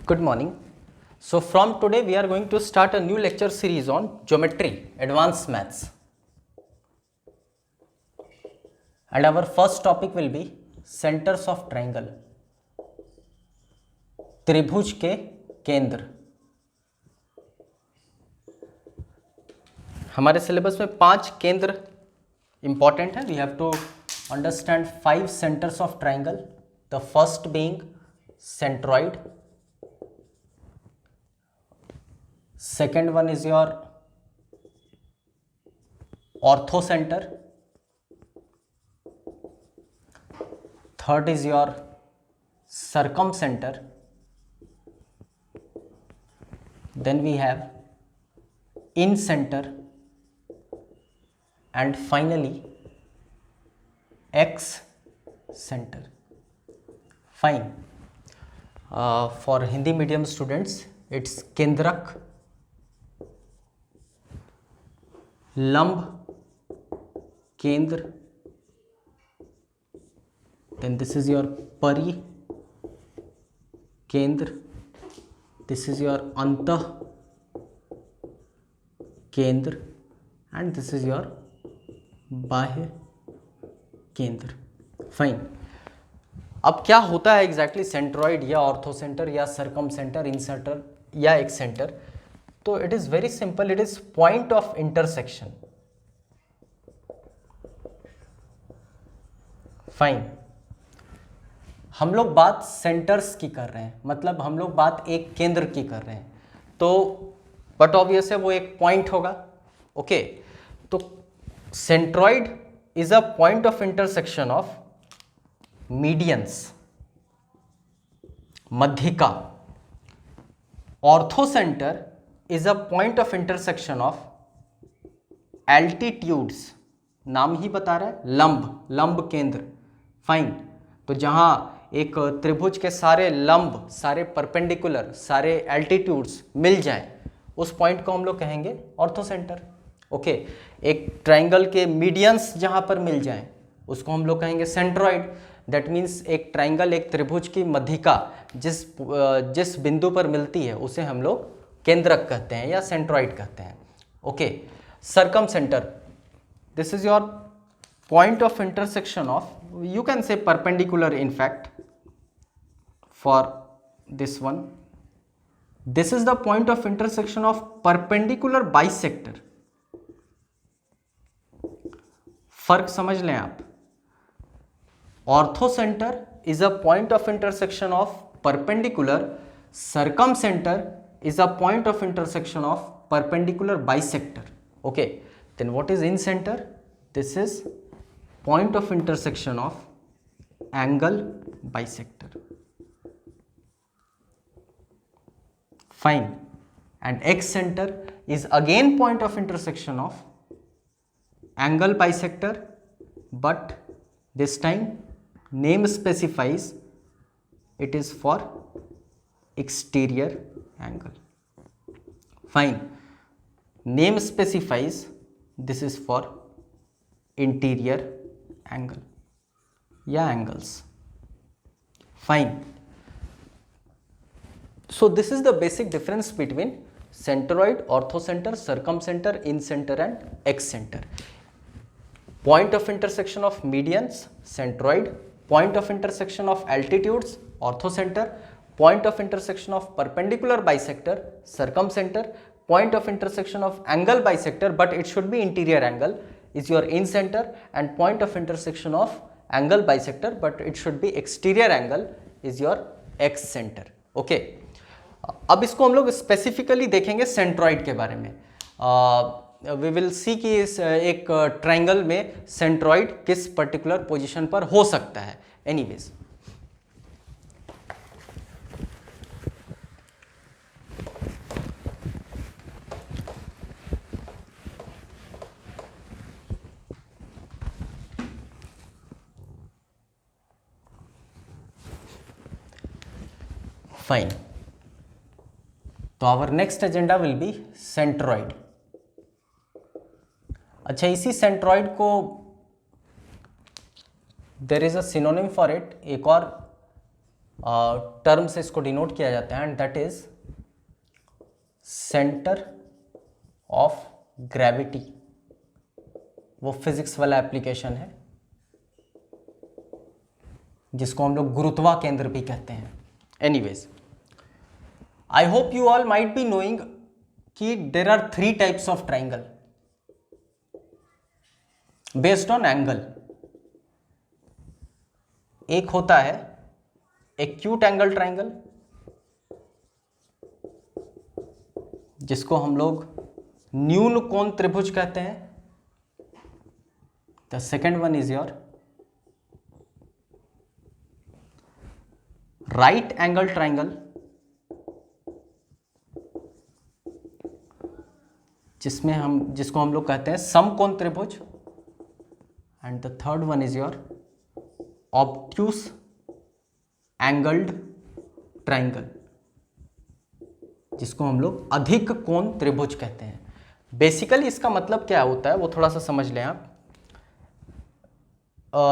Good morning. So from today we are going to start a new lecture series on geometry, advanced maths. And our first topic will be centers of triangle. त्रिभुज के केंद्र. हमारे syllabus में 5 केंद्र important है. We have to understand 5 centres of triangle. The first being centroid. Second one is your orthocenter. Third is your circumcenter. Then we have incenter, and finally excenter. Fine. For Hindi medium students, it's केंद्रक, लंब केंद्र, then this is your परि केंद्र, this is your अंतः केंद्र, and this is your बाह्य केंद्र. Fine. अब क्या होता है एग्जैक्टली सेंट्रॉइड या ऑर्थोसेंटर या सर्कमसेंटर, इंसेंटर या एक्सेंटर? तो it is very simple. It is point of intersection. Fine. हम लोग बात सेंटर्स की कर रहे हैं, मतलब हम लोग बात एक केंद्र की कर रहे हैं. तो बट ऑब्वियस है वो एक पॉइंट होगा. ओके. तो centroid is a point of intersection of medians, मध्यिका. Orthocentre is a point of intersection of altitudes. नाम ही बता रहा है, लंब केंद्र. फाइन. तो जहां एक त्रिभुज के सारे लंब, सारे परपेंडिकुलर, सारे एल्टीट्यूड्स मिल जाएं, उस पॉइंट को हम लोग कहेंगे ऑर्थोसेंटर. ओके. एक ट्राइंगल के मीडियंस जहां पर मिल जाएं, उसको हम लोग कहेंगे सेंट्रॉइड. दैट मीन्स एक ट्राइंगल, एक त्रिभुज की मध्यिका जिस बिंदु पर मिलती है उसे हम लोग केंद्रक कहते हैं या सेंट्रॉइड कहते हैं. Okay. Circumcentre, this is your point of intersection of, you can say perpendicular in fact for this one. This is the point of intersection of perpendicular bisector. फर्क समझ लें आप. Orthocentre is a point of intersection of perpendicular. circumcenter is a point of intersection of perpendicular bisector. Okay. Then what is incenter? This is point of intersection of angle bisector. Fine. And excenter is again point of intersection of angle bisector, but this time name specifies it is for exterior angle. Fine. Name specifies this is for interior angle या angles. Fine. So this is the basic difference between centroid, orthocenter, circumcenter, incenter and excenter. Point of intersection of medians, centroid. Point of intersection of altitudes, orthocenter. Point of intersection of perpendicular bisector, circumcenter. Point of intersection of angle bisector, but it should be interior angle, is your incenter. And point of intersection of angle bisector, but it should be exterior angle, is your excenter. Okay. अब इसको हम लोग specifically देखेंगे centroid के बारे में. We will see कि एक ट्राइंगल में सेंट्रॉइड किस पर्टिकुलर पोजीशन पर हो सकता है. Anyways, fine. तो our next agenda will be centroid. अच्छा, इसी सेंट्रॉइड को there is a synonym for it, एक और टर्म से इसको डिनोट किया जाता है, and that is centre of gravity. वो फिजिक्स वाला एप्लीकेशन है जिसको हम लोग गुरुत्वा केंद्र भी कहते हैं। Anyways, I hope you all might be knowing कि there are 3 types of triangle based on angle. एक होता है एक्यूट एंगल ट्राइंगल, जिसको हम लोग न्यून कोण त्रिभुज कहते हैं। The second one is your right angle triangle, जिसको हम लोग कहते हैं समकोण त्रिभुज। And the third one is your obtuse angled triangle, जिसको हम लोग अधिक कोण त्रिभुज कहते हैं। बेसिकली इसका मतलब क्या होता है वो थोड़ा सा समझ लें आप।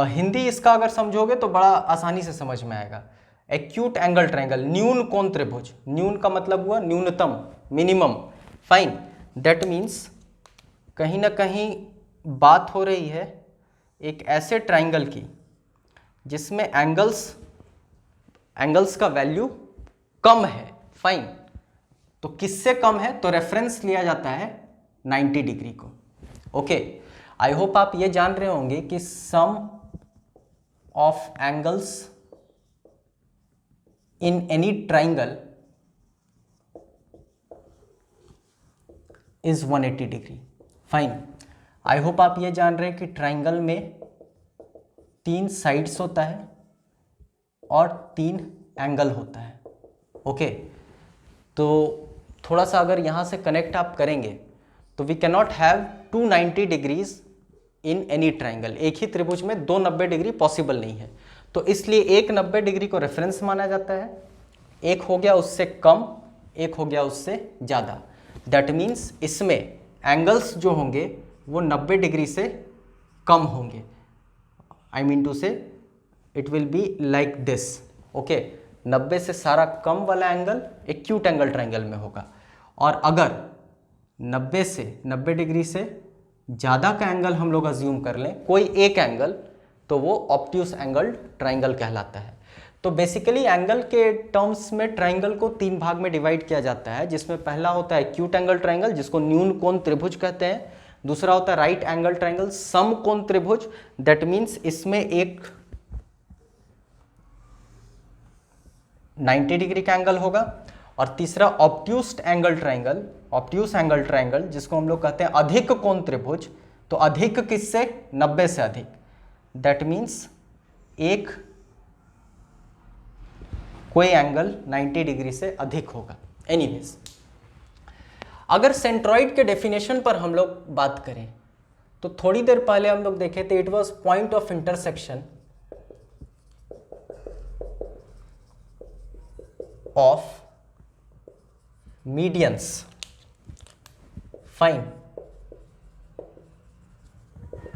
हिंदी इसका अगर समझोगे तो बड़ा आसानी से समझ में आएगा। एक्यूट एंगल ट्राइंगल, न्यून कोण त्रिभुज। न्यून का मतलब हुआ न्यूनतम, मिनिमम। फाइन, दैट मीन्स कहीं ना कहीं बात हो रही है एक ऐसे ट्राइंगल की जिसमें एंगल्स का वैल्यू कम है। फाइन, तो किससे कम है? तो रेफरेंस लिया जाता है 90 डिग्री को। ओके, आई होप आप ये जान रहे होंगे कि sum of angles in any triangle is 180 degree. Fine, I hope आप ये जान रहे हैं कि ट्राइंगल में 3 साइड्स होता है और 3 एंगल होता है। ओके, तो थोड़ा सा अगर यहाँ से कनेक्ट आप करेंगे तो we can not have 290 degrees in any triangle. एक ही त्रिभुज में 290 डिग्री पॉसिबल नहीं है, तो इसलिए एक 90 डिग्री को रेफरेंस माना जाता है। एक हो गया उससे कम, एक हो गया उससे ज़्यादा। दैट मीन्स इसमें एंगल्स जो होंगे वो 90 डिग्री से कम होंगे। आई मीन टू से it will be like this. Okay, 90 से सारा कम वाला एंगल एक्यूट एंगल ट्राइंगल में होगा, और अगर 90 डिग्री से ज़्यादा का एंगल हम लोग अज्यूम कर लें, कोई एक एंगल, तो वो ऑब्ट्यूस एंगल ट्राइंगल कहलाता है। तो बेसिकली एंगल के टर्म्स में ट्राइंगल को 3 भाग में डिवाइड किया जाता है, जिसमें पहला होता है एक्यूट एंगल ट्राइंगल, जिसको न्यून कोण त्रिभुज कहते हैं। दूसरा होता है राइट एंगल ट्राइंगल, समकोण त्रिभुज। दैट मीन्स इसमें एक 90 डिग्री का एंगल होगा। और तीसरा ऑब्ट्यूस एंगल ट्राइंगल, जिसको हम लोग कहते हैं अधिक कोण त्रिभुज। तो अधिक किससे? 90 से अधिक। दैट मीन्स एक कोई एंगल 90 डिग्री से अधिक होगा। एनीवेज, अगर सेंट्रॉइड के डेफिनेशन पर हम लोग बात करें तो थोड़ी देर पहले हम लोग देखे थे, it was point of intersection of medians. Fine,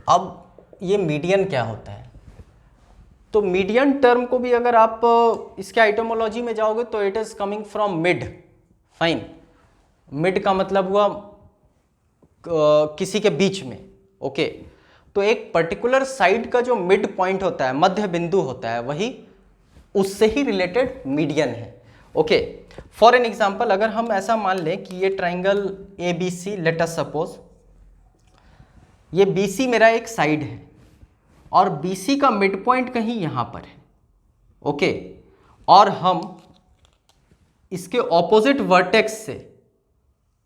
अब ये मीडियन क्या होता है? तो मीडियन टर्म को भी अगर आप इसके आइटमोलॉजी में जाओगे तो it is coming from mid. Fine, mid का मतलब हुआ किसी के बीच में। ओके, तो एक पर्टिकुलर साइड का जो मिड पॉइंट होता है, मध्य बिंदु होता है, वही उससे ही रिलेटेड मीडियन है। ओके, फॉर एन एग्जाम्पल, अगर हम ऐसा मान लें कि ये triangle A B C, let us suppose ये बी सी मेरा एक साइड है और बी सी का मिड पॉइंट कहीं यहां पर है। ओके, और हम इसके ऑपोजिट वर्टेक्स से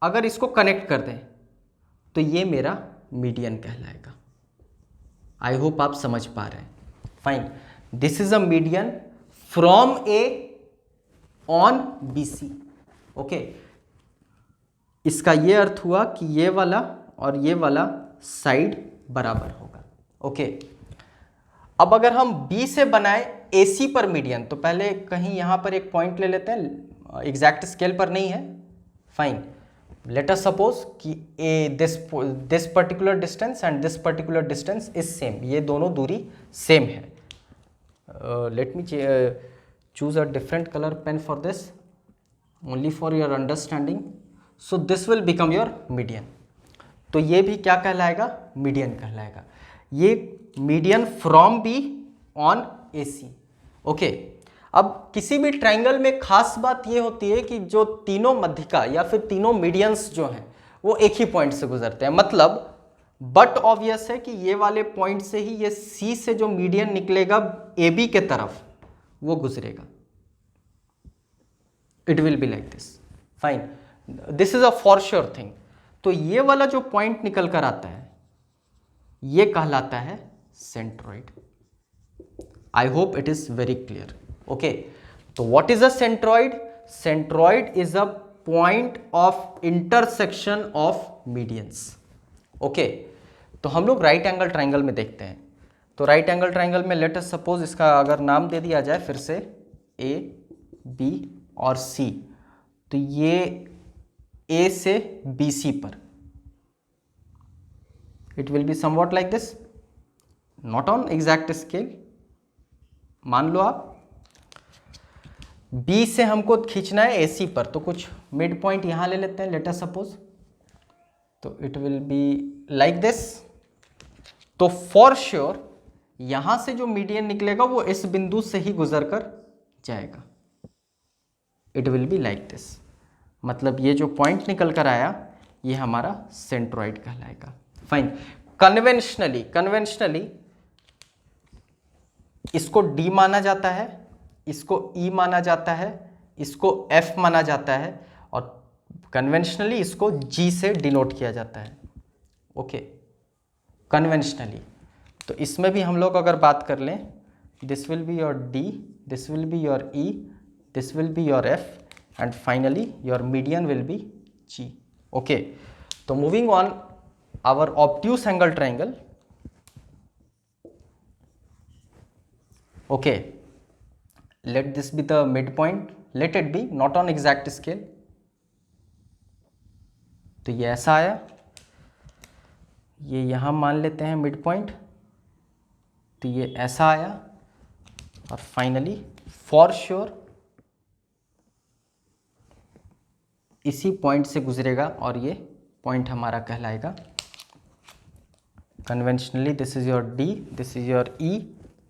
अगर इसको कनेक्ट कर दें तो ये मेरा मीडियन कहलाएगा। आई होप आप समझ पा रहे हैं। Fine, this is a median from A on B C. Okay, इसका ये अर्थ हुआ कि ये वाला और ये वाला साइड बराबर होगा। ओके, अब अगर हम बी से बनाए ए सी पर मीडियन, तो पहले कहीं यहाँ पर एक पॉइंट ले लेते हैं, एग्जैक्ट स्केल पर नहीं है। फाइन, लेट अस सपोज कि this particular distance and this particular distance is same, ये दोनों दूरी सेम है। Let me choose a different color pen for this, only for your understanding. So this will become your median. तो ये भी क्या कहलाएगा, मीडियन कहलाएगा. ये median from B on A C. Okay, अब किसी भी ट्राइंगल में खास बात ये होती है कि जो तीनों मध्यिका या फिर तीनों मीडियंस जो हैं वो एक ही पॉइंट से गुजरते हैं. मतलब बट ऑब्वियस है कि ये वाले पॉइंट से ही ये सी से जो मीडियन निकलेगा ए बी के तरफ वो गुजरेगा. It will be like this. Fine, this is a for sure thing. तो ये वाला जो पॉइंट निकल कर आता है ये कहलाता है centroid. I hope it is very clear. Okay, तो what is a centroid? Centroid is a point of intersection of medians. Okay, तो हम लोग राइट एंगल ट्राइंगल में देखते हैं. तो राइट एंगल ट्राइंगल में लेट अस सपोज इसका अगर नाम दे दिया जाए फिर से ए बी और सी, तो ये ए से बी सी पर it will be somewhat like this, not on exact scale. मान लो आप बी से हमको खींचना है ए सी पर, तो कुछ मिड पॉइंट यहां ले लेते हैं लेट अस सपोज. तो it will be like this. तो फॉर श्योर यहां से जो मीडियन निकलेगा वो इस बिंदु से ही गुजर कर जाएगा. It will be like this. मतलब ये जो पॉइंट निकल कर आया ये हमारा सेंट्रॉइड कहलाएगा. फाइन. कन्वेंशनली इसको डी माना जाता है, इसको ई माना जाता है, इसको एफ माना जाता है और कन्वेंशनली इसको जी से डिनोट किया जाता है. Okay, conventionally. तो इसमें भी हम लोग अगर बात कर लें, this will be your D, this will be your E, this will be your F and finally your median will be G. Okay, so moving on, our obtuse angle triangle. Okay, let this be the midpoint, let it be not on exact scale. तो ये ऐसा आया, ये यहाँ मान लेते हैं mid point. तो ये ऐसा आया और फाइनली फॉर श्योर इसी पॉइंट से गुजरेगा और ये पॉइंट हमारा कहलाएगा conventionally. This is your D, this is your E,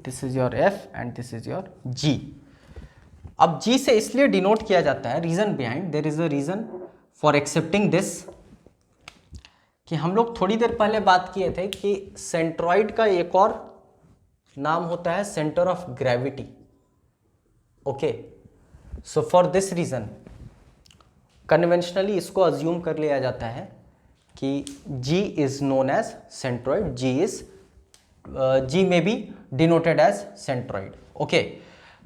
this is your F and this is your G. अब जी से इसलिए डिनोट किया जाता है, reason behind, there is a reason for accepting this, कि हम लोग थोड़ी देर पहले बात किए थे कि सेंट्रॉइड का एक और नाम होता है centre of gravity. Okay, so for this reason conventionally इसको अज्यूम कर लिया जाता है कि G is known as centroid, G में be denoted as centroid. Okay,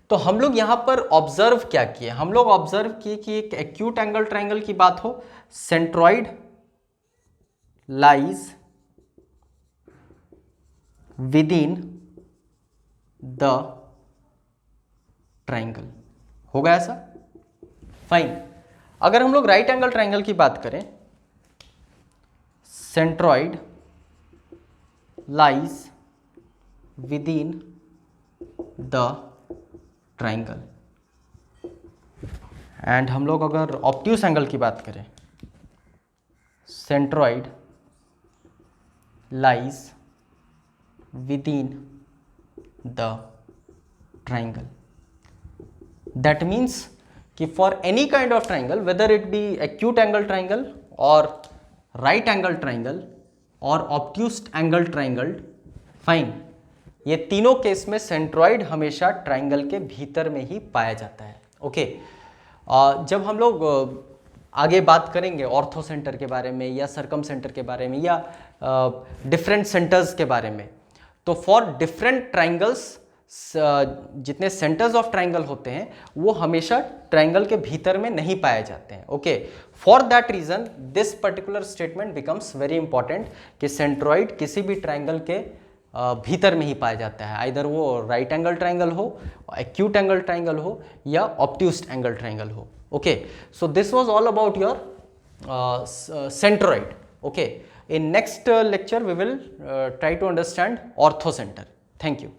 तो हम लोग यहाँ पर ऑब्जर्व क्या किए? हम लोग ऑब्जर्व किए कि एक एक्यूट एंगल ट्राइंगल की बात हो, centroid lies within the triangle. होगा ऐसा? फाइन. अगर हम लोग राइट एंगल ट्राइंगल की बात करें, centroid lies within the triangle. And हम लोग अगर ऑब्ट्यूस एंगल की बात करें, centroid lies within the triangle. That means कि for any kind of triangle, whether it be acute angle triangle और राइट एंगल ट्राइंगल और obtuse angle triangle, fine, ये तीनों केस में सेंट्रॉइड हमेशा ट्राइंगल के भीतर में ही पाया जाता है. ओके, जब हम लोग आगे बात करेंगे ऑर्थो सेंटर के बारे में या सर्कम सेंटर के बारे में या डिफरेंट सेंटर्स के बारे में, तो फॉर डिफरेंट ट्राइंगल्स जितने सेंटर्स ऑफ ट्राइंगल होते हैं वो हमेशा ट्राइंगल के भीतर में नहीं पाए जाते हैं. Okay, for that reason this particular statement becomes very important कि सेंट्रॉइड किसी भी ट्राइंगल के भीतर में ही पाया जाता है, आइदर वो राइट एंगल ट्राइंगल हो, एक्यूट एंगल ट्राइंगल हो या ऑब्ट्यूस एंगल ट्राइंगल हो. Okay, so this was all about your centroid. Okay, in next lecture we will try to understand ortho center. Thank you.